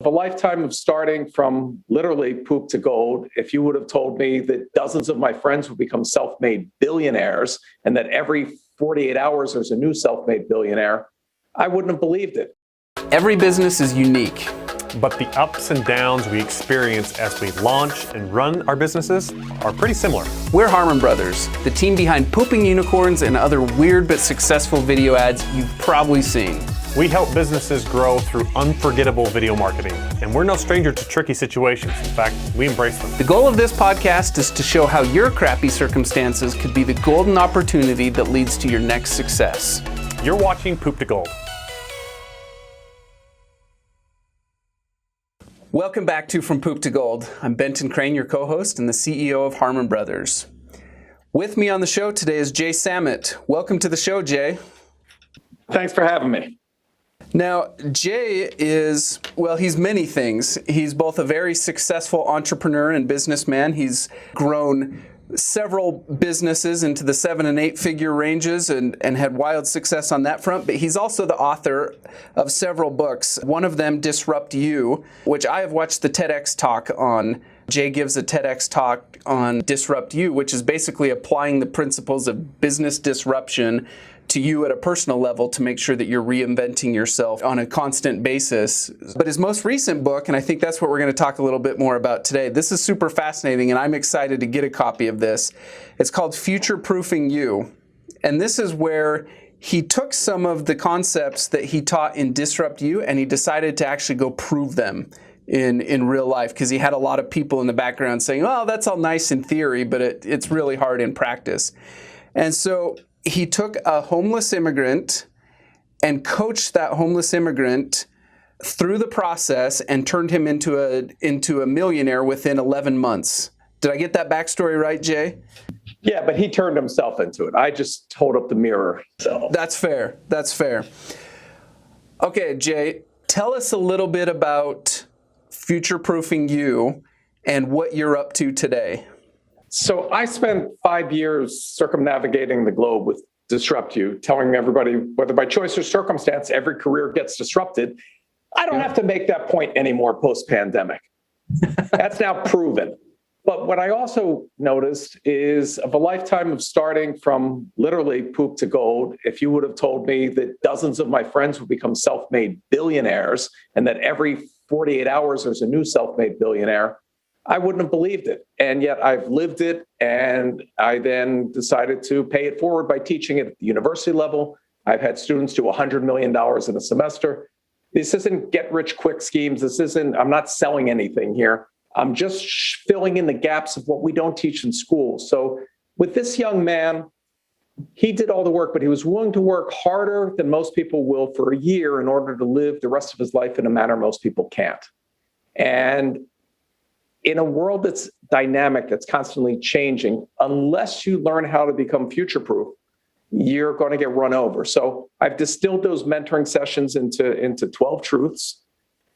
A lifetime of starting from literally poop to gold. If you would have told me that dozens of my friends would become self-made billionaires and that every 48 hours there's a new self-made billionaire, I wouldn't have believed it. Every business is unique, but the ups and downs we experience as we launch and run our businesses are pretty similar. We're Harmon Brothers, the team behind Pooping Unicorns and other weird but successful video ads you've probably seen. We help businesses grow through unforgettable video marketing, and we're no stranger to tricky situations. In fact, we embrace them. The goal of this podcast is to show how your crappy circumstances could be the golden opportunity that leads to your next success. You're watching Poop to Gold. Welcome back to From Poop to Gold. I'm Benton Crane, your co-host and the CEO of Harmon Brothers. With me on the show today is Jay Samit. Welcome to the show, Jay. Thanks for having me. Now, Jay is, well, he's many things. He's both a very successful entrepreneur and businessman. He's grown several businesses into the 7- and 8-figure ranges and had wild success on that front. But he's also the author of several books. One of them, Disrupt You, which I have watched the TEDx talk on. Jay gives a TEDx talk on Disrupt You, which is basically applying the principles of business disruption to you at a personal level to make sure that you're reinventing yourself on a constant basis. But his most recent book, and I think that's what we're going to talk a little bit more about today, this is super fascinating and I'm excited to get a copy of this. It's called Future Proofing You. And this is where he took some of the concepts that he taught in Disrupt You and he decided to actually go prove them in real life, because he had a lot of people in the background saying, oh, that's all nice in theory, but it's really hard in practice. And so he took a homeless immigrant and coached that homeless immigrant through the process and turned him into a millionaire within 11 months. Did I get that backstory right, Jay? Yeah, but he turned himself into it. I just hold up the mirror. So That's fair. That's fair. Okay, Jay, tell us a little bit about future-proofing you and what you're up to today. So I spent 5 years circumnavigating the globe with Disrupt You, telling everybody, whether by choice or circumstance, every career gets disrupted. I don't have to make that point anymore post-pandemic. That's now proven. But what I also noticed is of a lifetime of starting from literally poop to gold, if you would have told me that dozens of my friends would become self-made billionaires and that every 48 hours there's a new self-made billionaire, I wouldn't have believed it. And yet I've lived it. And I then decided to pay it forward by teaching it at the university level. I've had students do $100 million in a semester. This isn't get rich quick schemes. I'm not selling anything here. I'm just filling in the gaps of what we don't teach in school. So with this young man, he did all the work, but he was willing to work harder than most people will for a year in order to live the rest of his life in a manner most people can't. And in a world that's dynamic, that's constantly changing, unless you learn how to become future-proof, you're going to get run over. So I've distilled those mentoring sessions into 12 truths,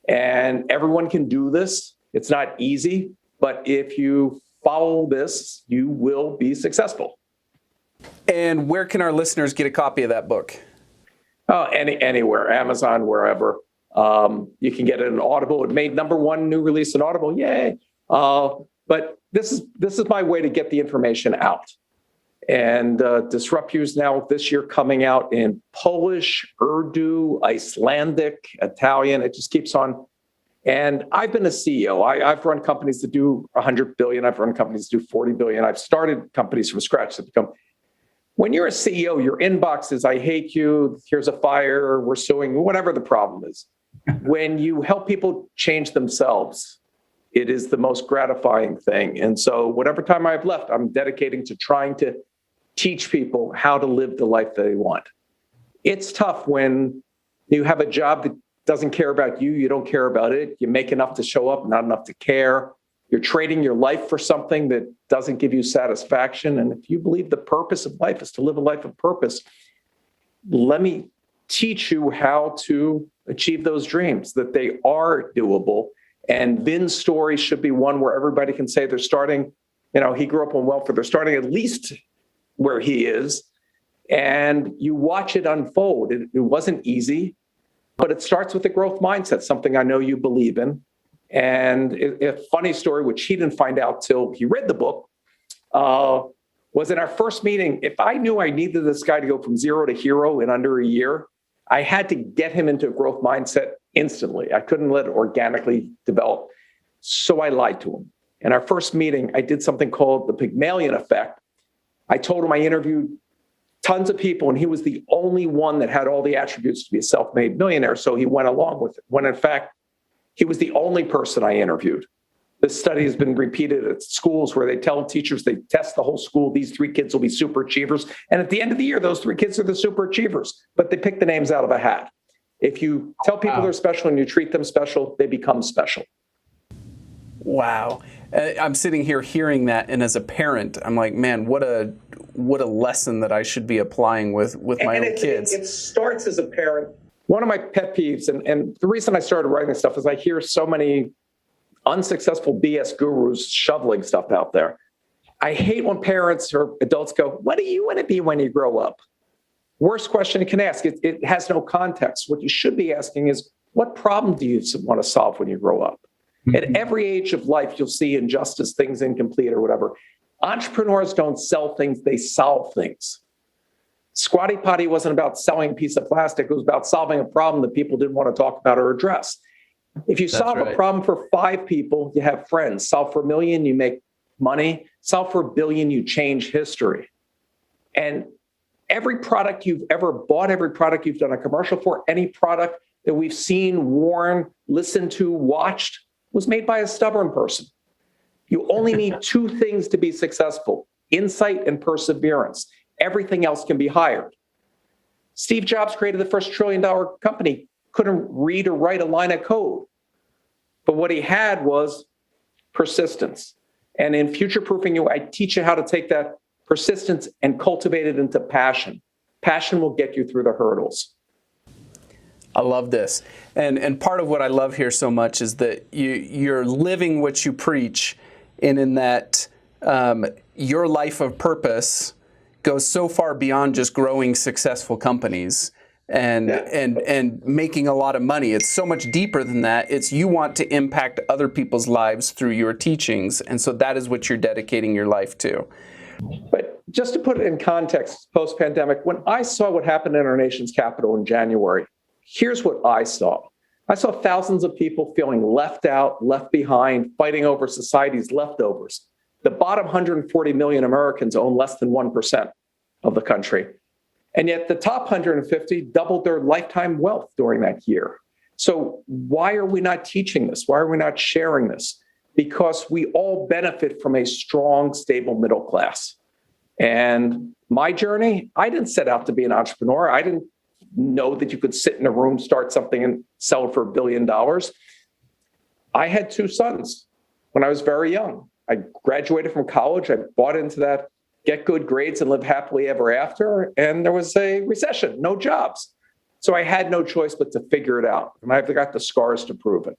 and everyone can do this. It's not easy, but if you follow this, you will be successful. And where can our listeners get a copy of that book? Anywhere, Amazon, wherever. You can get it in Audible. It made #1 new release in Audible. Yay! But this is my way to get the information out. And Disrupt You is now this year coming out in Polish, Urdu, Icelandic, Italian. It just keeps on. And I've been a CEO. I've run companies that do 100 billion. I've run companies that do 40 billion. I've started companies from scratch that become. When you're a CEO, your inbox is, I hate you, here's a fire, we're suing, whatever the problem is. When you help people change themselves, it is the most gratifying thing. And so whatever time I have left, I'm dedicating to trying to teach people how to live the life they want. It's tough when you have a job that doesn't care about you, you don't care about it, you make enough to show up, not enough to care. You're trading your life for something that doesn't give you satisfaction. And if you believe the purpose of life is to live a life of purpose, let me teach you how to achieve those dreams, that they are doable. And Vin's story should be one where everybody can say they're starting, he grew up on welfare, they're starting at least where he is. And you watch it unfold. It wasn't easy. But it starts with the growth mindset, something I know you believe in. And a funny story, which he didn't find out till he read the book, was in our first meeting. If I knew I needed this guy to go from zero to hero in under a year, I had to get him into a growth mindset instantly. I couldn't let it organically develop. So I lied to him. In our first meeting, I did something called the Pygmalion effect. I told him I interviewed tons of people, and he was the only one that had all the attributes to be a self-made millionaire. So he went along with it, when in fact, he was the only person I interviewed. This study has been repeated at schools where they tell teachers, they test the whole school, these 3 kids will be super achievers. And at the end of the year, those 3 kids are the super achievers, but they pick the names out of a hat. If you tell people they're special and you treat them special, they become special. Wow. I'm sitting here hearing that, and as a parent, I'm like, man, what a lesson that I should be applying with my own kids. It starts as a parent. One of my pet peeves, and the reason I started writing this stuff is I hear so many unsuccessful BS gurus shoveling stuff out there. I hate when parents or adults go, what do you want to be when you grow up? Worst question you can ask. It has no context. What you should be asking is, what problem do you want to solve when you grow up? At every age of life, you'll see injustice, things incomplete or whatever. Entrepreneurs don't sell things, they solve things. Squatty Potty wasn't about selling a piece of plastic. It was about solving a problem that people didn't want to talk about or address. If you solve a problem for 5 people, you have friends. Solve for 1 million, you make money. Solve for 1 billion, you change history. And every product you've ever bought, every product you've done a commercial for, any product that we've seen, worn, listened to, watched, was made by a stubborn person. You only need 2 things to be successful: insight and perseverance. Everything else can be hired. Steve Jobs created the first $1 trillion company, couldn't read or write a line of code. But what he had was persistence. And in future-proofing you, I teach you how to take that persistence and cultivate it into passion. Passion will get you through the hurdles. I love this. And part of what I love here so much is that you're living what you preach, and in that your life of purpose goes so far beyond just growing successful companies and making a lot of money. It's so much deeper than that. It's you want to impact other people's lives through your teachings, and so that is what you're dedicating your life to. But just to put it in context, post-pandemic, when I saw what happened in our nation's capital in January, here's what I saw. I saw thousands of people feeling left out, left behind, fighting over society's leftovers. The bottom 140 million Americans own less than 1% of the country. And yet the top 150 doubled their lifetime wealth during that year. So why are we not teaching this? Why are we not sharing this? Because we all benefit from a strong, stable middle class. And my journey, I didn't set out to be an entrepreneur. I didn't know that you could sit in a room, start something, and sell it for $1 billion. I had 2 sons when I was very young. I graduated from college. I bought into that get good grades and live happily ever after. And there was a recession, no jobs. So I had no choice but to figure it out. And I've got the scars to prove it.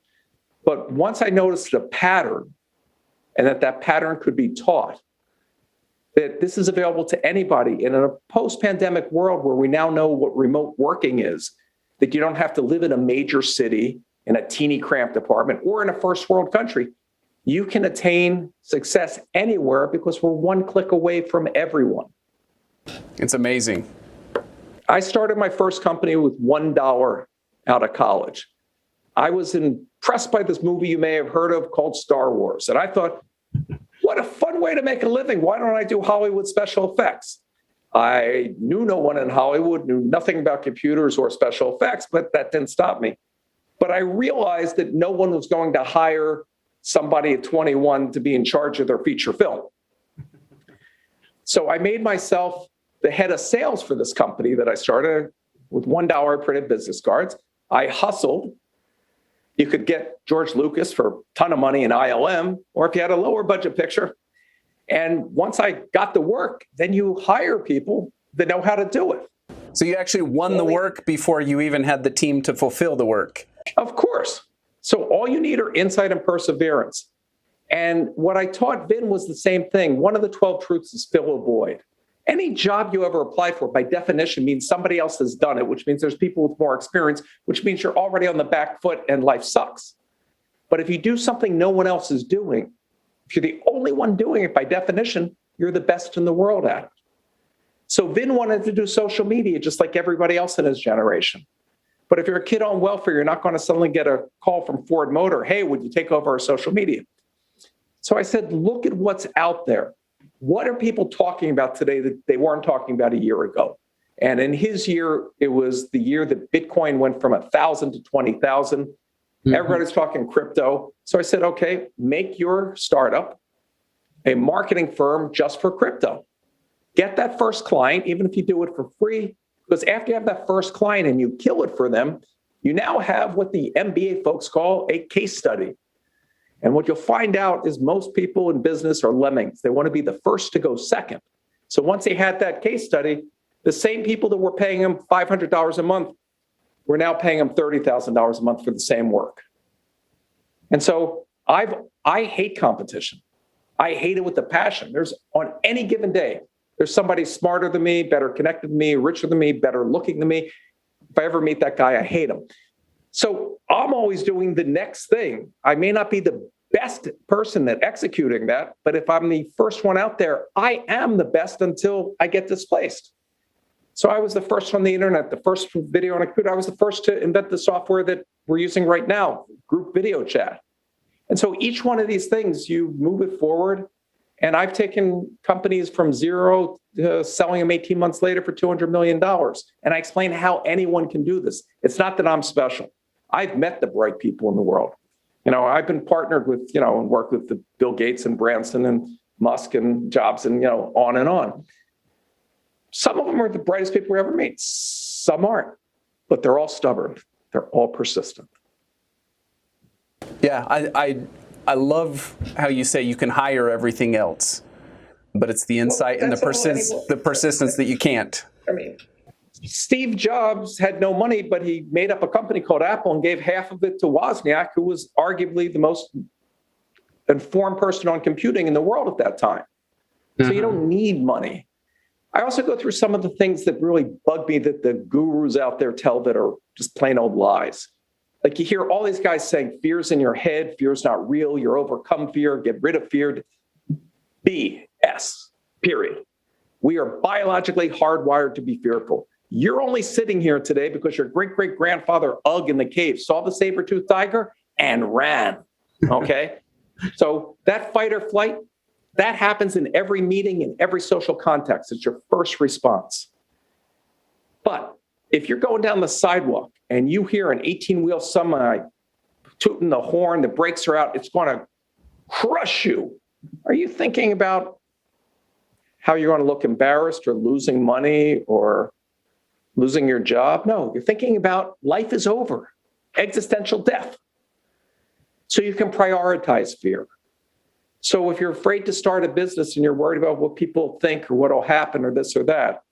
But once I noticed a pattern, and that pattern could be taught, that this is available to anybody in a post-pandemic world where we now know what remote working is, that you don't have to live in a major city, in a teeny cramped apartment, or in a first world country. You can attain success anywhere because we're 1 click away from everyone. It's amazing. I started my first company with $1 out of college. I was impressed by this movie you may have heard of called Star Wars. And I thought, what a fun way to make a living. Why don't I do Hollywood special effects? I knew no one in Hollywood, knew nothing about computers or special effects, but that didn't stop me. But I realized that no one was going to hire somebody at 21 to be in charge of their feature film. So I made myself the head of sales for this company that I started with $1 printed business cards. I hustled. You could get George Lucas for a ton of money in ILM, or if you had a lower budget picture. And once I got the work, then you hire people that know how to do it. So you actually won the work before you even had the team to fulfill the work. Of course. So all you need are insight and perseverance. And what I taught Vin was the same thing. One of the 12 truths is fill a void. Any job you ever apply for, by definition, means somebody else has done it, which means there's people with more experience, which means you're already on the back foot and life sucks. But if you do something no one else is doing, if you're the only one doing it, by definition, you're the best in the world at it. So Vin wanted to do social media just like everybody else in his generation. But if you're a kid on welfare, you're not going to suddenly get a call from Ford Motor, hey, would you take over our social media? So I said, look at what's out there. What are people talking about today that they weren't talking about a year ago? And in his year, it was the year that Bitcoin went from 1,000 to 20,000. Mm-hmm. Everybody's talking crypto. So I said, okay, make your startup a marketing firm just for crypto. Get that first client, even if you do it for free, because after you have that first client and you kill it for them, you now have what the MBA folks call a case study. And what you'll find out is most people in business are lemmings. They want to be the first to go second. So once they had that case study, the same people that were paying them $500 a month were now paying them $30,000 a month for the same work. And so I hate competition. I hate it with a passion. There's, on any given day, there's somebody smarter than me, better connected than me, richer than me, better looking than me. If I ever meet that guy, I hate him. So I'm always doing the next thing. I may not be the best person at executing that, but if I'm the first one out there, I am the best until I get displaced. So I was the first on the internet, the first video on a computer. I was the first to invent the software that we're using right now, group video chat. And so each one of these things, you move it forward. And I've taken companies from zero to selling them 18 months later for $200 million. And I explain how anyone can do this. It's not that I'm special. I've met the bright people in the world. I've been partnered with, and worked with the Bill Gates and Branson and Musk and Jobs and, on and on. Some of them are the brightest people we ever meet. Some aren't, but they're all stubborn. They're all persistent. Yeah, I love how you say you can hire everything else, but it's the insight and the persistence that you can't. I mean, Steve Jobs had no money, but he made up a company called Apple and gave half of it to Wozniak, who was arguably the most informed person on computing in the world at that time. So you don't need money. I also go through some of the things that really bug me that the gurus out there tell that are just plain old lies. Like you hear all these guys saying fear's in your head, fear's not real, you're overcome fear, get rid of fear. BS, period. We are biologically hardwired to be fearful. You're only sitting here today because your great-great-grandfather Ugg in the cave saw the saber-toothed tiger and ran, okay? So that fight or flight, that happens in every meeting, in every social context. It's your first response. But if you're going down the sidewalk and you hear an 18-wheel semi tooting the horn, the brakes are out, it's going to crush you. Are you thinking about how you're going to look embarrassed or losing money or losing your job? No, you're thinking about life is over, existential death. So you can prioritize fear. So if you're afraid to start a business and you're worried about what people think or what will happen or this or that,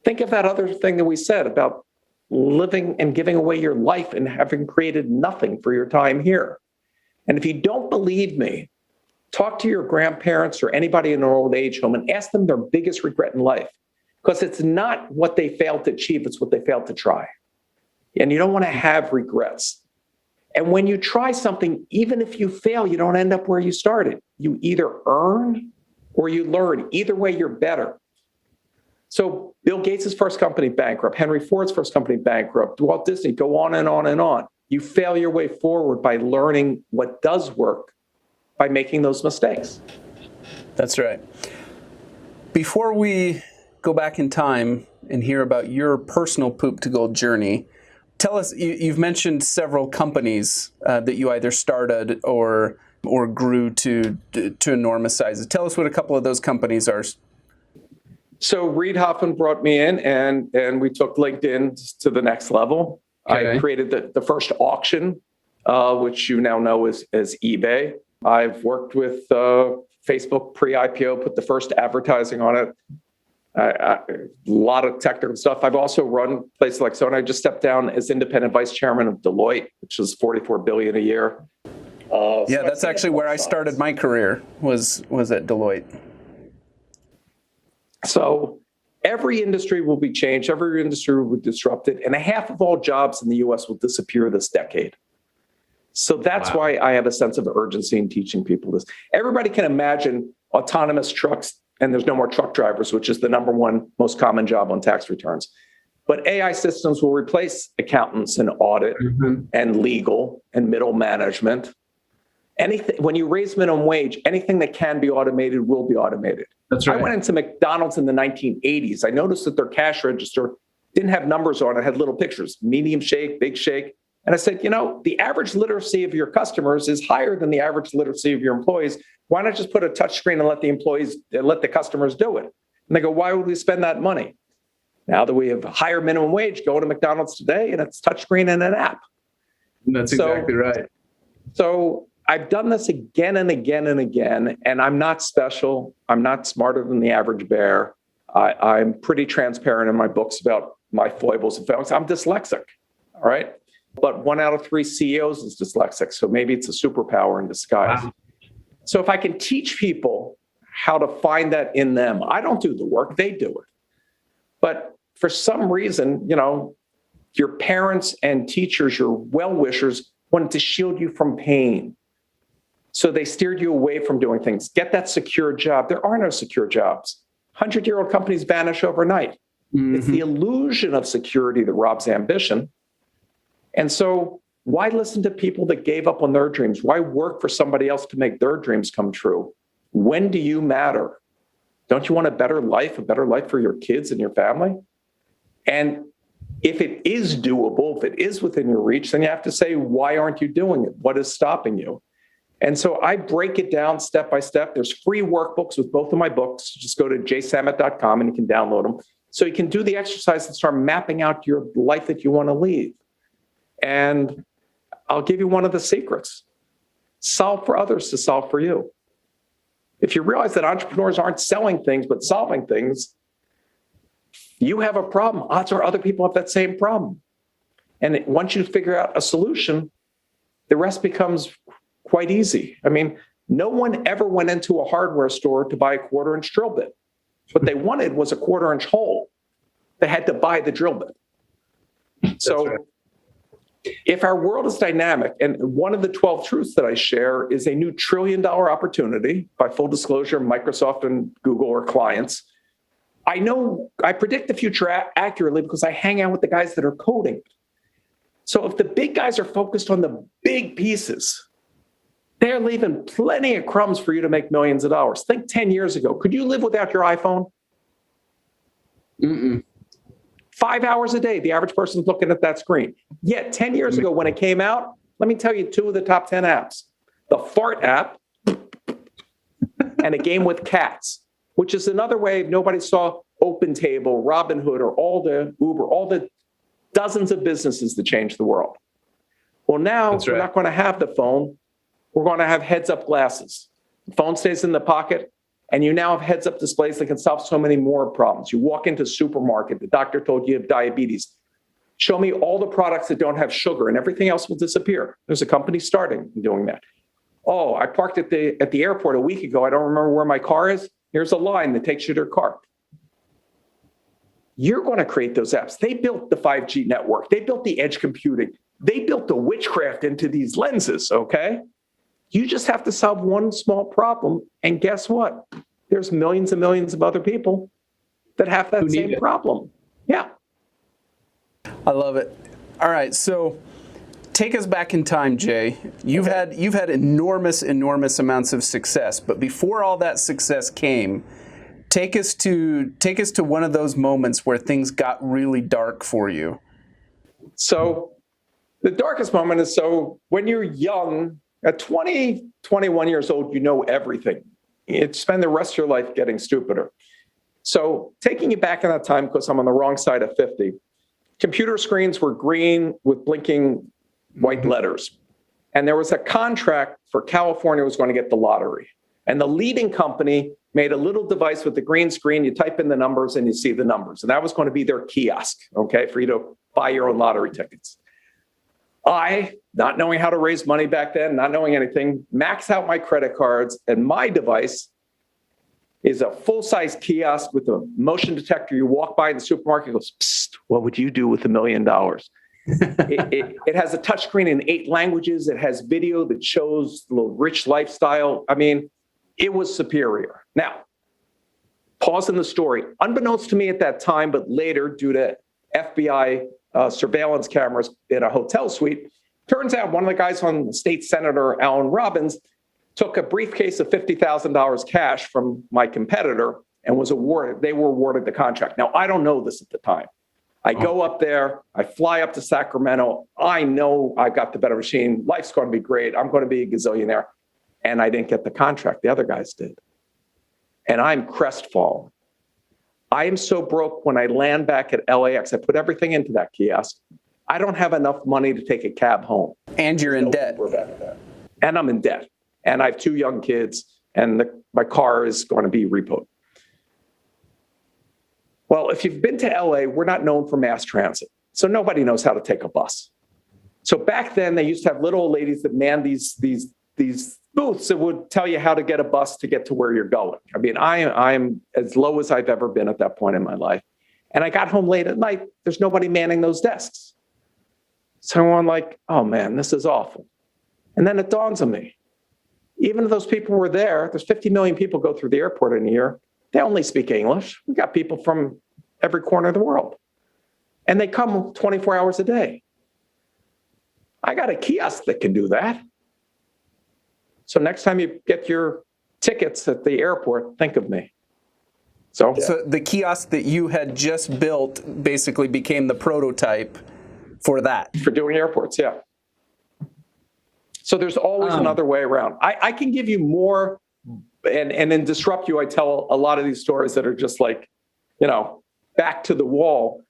think of that other thing that we said about living and giving away your life and having created nothing for your time here. And if you don't believe me, talk to your grandparents or anybody in an old age home and ask them their biggest regret in life. Because it's not what they failed to achieve, it's what they failed to try. And you don't want to have regrets. And when you try something, even if you fail, you don't end up where you started. You either earn or you learn. Either way, you're better. So Bill Gates' first company bankrupt, Henry Ford's first company bankrupt, Walt Disney, go on and on and on. You fail your way forward by learning what does work, by making those mistakes. That's right. Before we go back in time and hear about your personal poop to gold journey, tell us, you've mentioned several companies that you either started or grew to enormous sizes. Tell us what a couple of those companies are. So Reid Hoffman brought me in and we took LinkedIn to the next level. Okay. I created the first auction, which you now know as eBay. I've worked with Facebook pre-IPO, put the first advertising on it. A lot of technical stuff. I've also run places like so, and I just stepped down as independent vice chairman of Deloitte, which is $44 billion a year. Yeah, that's actually where I started my career, was at Deloitte. So Every industry will be changed. Every industry will be disrupted. And half of all jobs in the US will disappear this decade. So that's why I have a sense of urgency in teaching people this. Everybody can imagine autonomous trucks, and there's no more truck drivers, which is the number one most common job on tax returns. But AI systems will replace accountants and audit and legal and middle management. Anything, when you raise minimum wage, anything that can be automated will be automated. That's right. I went into McDonald's in the 1980s. I noticed that their cash register didn't have numbers on it, had little pictures, medium shake, big shake. And I said, the average literacy of your customers is higher than the average literacy of your employees. Why not just put a touch screen and let the customers do it? And they go, why would we spend that money? Now that we have higher minimum wage, go to McDonald's today and it's touchscreen and an app. That's exactly right. So I've done this again and again and again, and I'm not special. I'm not smarter than the average bear. I'm pretty transparent in my books about my foibles and failings. I'm dyslexic, all right? But 1 out of 3 CEOs is dyslexic, so maybe it's a superpower in disguise. Wow. So if I can teach people how to find that in them, I don't do the work, they do it. But for some reason, your parents and teachers, your well-wishers, wanted to shield you from pain. So they steered you away from doing things. Get that secure job. There are no secure jobs. 100-year-old companies vanish overnight. It's the illusion of security that robs ambition. And so why listen to people that gave up on their dreams? Why work for somebody else to make their dreams come true? When do you matter? Don't you want a better life for your kids and your family? And if it is doable, if it is within your reach, then you have to say, why aren't you doing it? What is stopping you? And so I break it down step by step. There's free workbooks with both of my books. Just go to jaysamit.com and you can download them. So you can do the exercise and start mapping out your life that you want to lead. And I'll give you one of the secrets. Solve for others to solve for you. If you realize that entrepreneurs aren't selling things, but solving things, you have a problem. Odds are other people have that same problem. And once you figure out a solution, the rest becomes quite easy. I mean, no one ever went into a hardware store to buy a 1/4-inch drill bit. What they wanted was a 1/4-inch hole. They had to buy the drill bit. So right. If our world is dynamic, and one of the 12 truths that I share is a new $1 trillion opportunity, by full disclosure, Microsoft and Google are clients. I predict the future accurately because I hang out with the guys that are coding. So if the big guys are focused on the big pieces, they're leaving plenty of crumbs for you to make millions of dollars. Think 10 years ago. Could you live without your iPhone? 5 hours a day, the average person's looking at that screen. Yet 10 years ago when it came out, let me tell you 2 of the top 10 apps. The fart app and a game with cats, which is another way nobody saw OpenTable, Robinhood, or all the Uber, all the dozens of businesses that changed the world. Well, now we're not going to have the phone. We're going to have heads-up glasses. The phone stays in the pocket, and you now have heads-up displays that can solve so many more problems. You walk into a supermarket, the doctor told you have diabetes. Show me all the products that don't have sugar, and everything else will disappear. There's a company starting doing that. Oh, I parked at the airport a week ago. I don't remember where my car is. Here's a line that takes you to your car. You're going to create those apps. They built the 5G network. They built the edge computing. They built the witchcraft into these lenses, okay? You just have to solve one small problem. And guess what? There's millions and millions of other people that have that same problem. Yeah. I love it. All right. So take us back in time, Jay. You've had enormous amounts of success. But before all that success came, take us to one of those moments where things got really dark for you. So the darkest moment is when you're young, at 20, 21 years old, you know everything. You spend the rest of your life getting stupider. So taking you back in that time, because I'm on the wrong side of 50, computer screens were green with blinking white letters. And there was a contract for California was going to get the lottery. And the leading company made a little device with the green screen. You type in the numbers and you see the numbers. And that was going to be their kiosk, okay, for you to buy your own lottery tickets. I, not knowing how to raise money back then, not knowing anything, max out my credit cards, and my device is a full-size kiosk with a motion detector. You walk by in the supermarket, it goes, "Psst, what would you do with $1 million?" It has a touchscreen in 8 languages. It has video that shows the rich lifestyle. I mean, it was superior. Now, pause in the story. Unbeknownst to me at that time, but later, due to FBI surveillance cameras in a hotel suite, turns out one of the guys on State Senator Alan Robbins took a briefcase of $50,000 cash from my competitor and they were awarded the contract. Now, I don't know this at the time. I go up there, I fly up to Sacramento. I know I got the better machine. Life's going to be great. I'm going to be a gazillionaire. And I didn't get the contract. The other guys did. And I'm crestfallen. I am so broke when I land back at LAX. I put everything into that kiosk. I don't have enough money to take a cab home. And you're in debt. And I'm in debt. And I have 2 young kids, and my car is going to be repoed. Well, if you've been to LA, we're not known for mass transit. So nobody knows how to take a bus. So back then, they used to have little old ladies that manned these booths that would tell you how to get a bus to get to where you're going. I mean, I'm as low as I've ever been at that point in my life. And I got home late at night. There's nobody manning those desks. So I'm like, oh man, this is awful. And then it dawns on me. Even if those people were there's 50 million people go through the airport in a year. They only speak English. We got people from every corner of the world. And they come 24 hours a day. I got a kiosk that can do that. So next time you get your tickets at the airport, think of me. So the kiosk that you had just built basically became the prototype for that. For doing airports, yeah. So there's always another way around. I can give you more, and in Disrupt You, I tell a lot of these stories that are just like, back to the wall.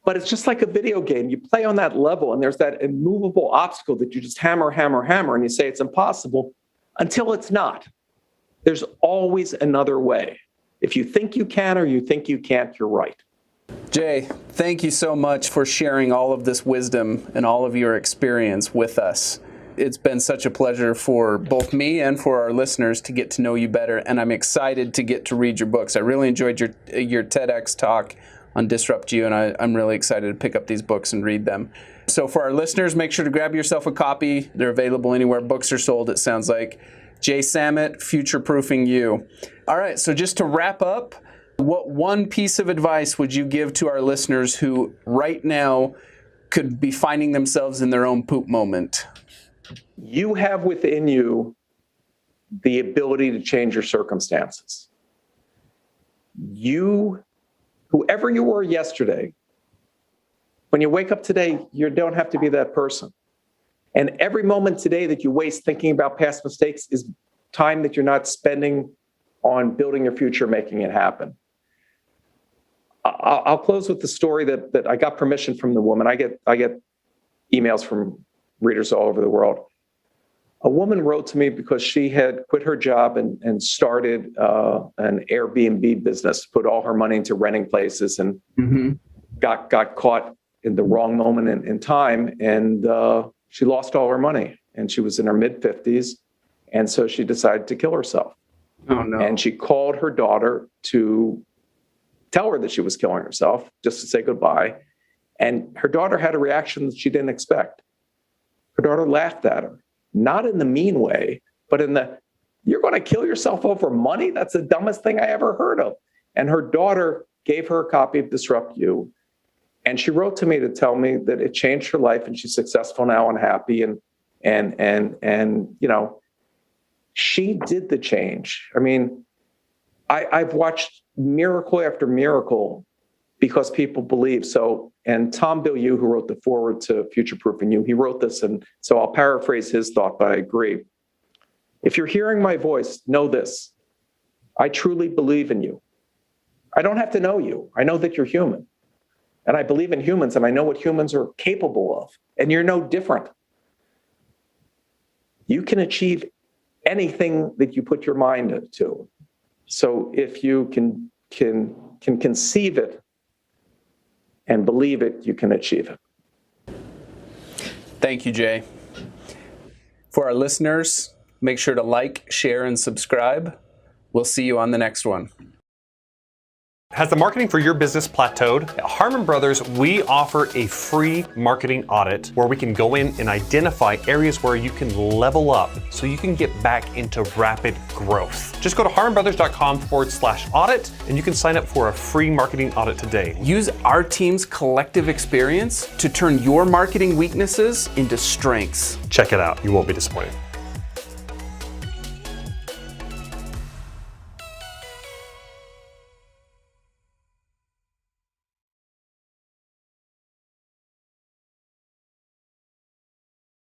But it's just like a video game. You play on that level, and there's that immovable obstacle that you just hammer, and you say it's impossible until it's not. There's always another way. If you think you can or you think you can't, you're right. Jay, thank you so much for sharing all of this wisdom and all of your experience with us. It's been such a pleasure for both me and for our listeners to get to know you better, and I'm excited to get to read your books. I really enjoyed your TEDx talk on Disrupt You, and I'm really excited to pick up these books and read them. So for our listeners, make sure to grab yourself a copy. They're available anywhere books are sold, it sounds like. Jay Samit, Future-Proofing You. All right, so just to wrap up, what one piece of advice would you give to our listeners who right now could be finding themselves in their own poop moment? You have within you the ability to change your circumstances. Whoever you were yesterday, when you wake up today, you don't have to be that person. And every moment today that you waste thinking about past mistakes is time that you're not spending on building your future, making it happen. I'll close with the story that I got permission from the woman. I get emails from readers all over the world. A woman wrote to me because she had quit her job and started an Airbnb business, put all her money into renting places, and got caught in the wrong moment in time, and she lost all her money. And she was in her mid-50s, and so she decided to kill herself. Oh no! And she called her daughter to tell her that she was killing herself, just to say goodbye. And her daughter had a reaction that she didn't expect. Her daughter laughed at her. Not in the mean way, but in the, you're going to kill yourself over money? That's the dumbest thing I ever heard of. And her daughter gave her a copy of Disrupt You. And she wrote to me to tell me that it changed her life and she's successful now and happy. And she did the change. I mean, I've watched miracle after miracle because people believe. So, and Tom Bilyeu, who wrote the foreword to Future Proofing You, he wrote this, and so I'll paraphrase his thought, but I agree. If you're hearing my voice, know this: I truly believe in you. I don't have to know you. I know that you're human, and I believe in humans, and I know what humans are capable of, and you're no different. You can achieve anything that you put your mind to. So if you can conceive it and believe it, you can achieve it. Thank you, Jay. For our listeners, make sure to like, share, and subscribe. We'll see you on the next one. Has the marketing for your business plateaued? At Harmon Brothers, we offer a free marketing audit where we can go in and identify areas where you can level up so you can get back into rapid growth. Just go to harmonbrothers.com/audit and you can sign up for a free marketing audit today. Use our team's collective experience to turn your marketing weaknesses into strengths. Check it out. You won't be disappointed.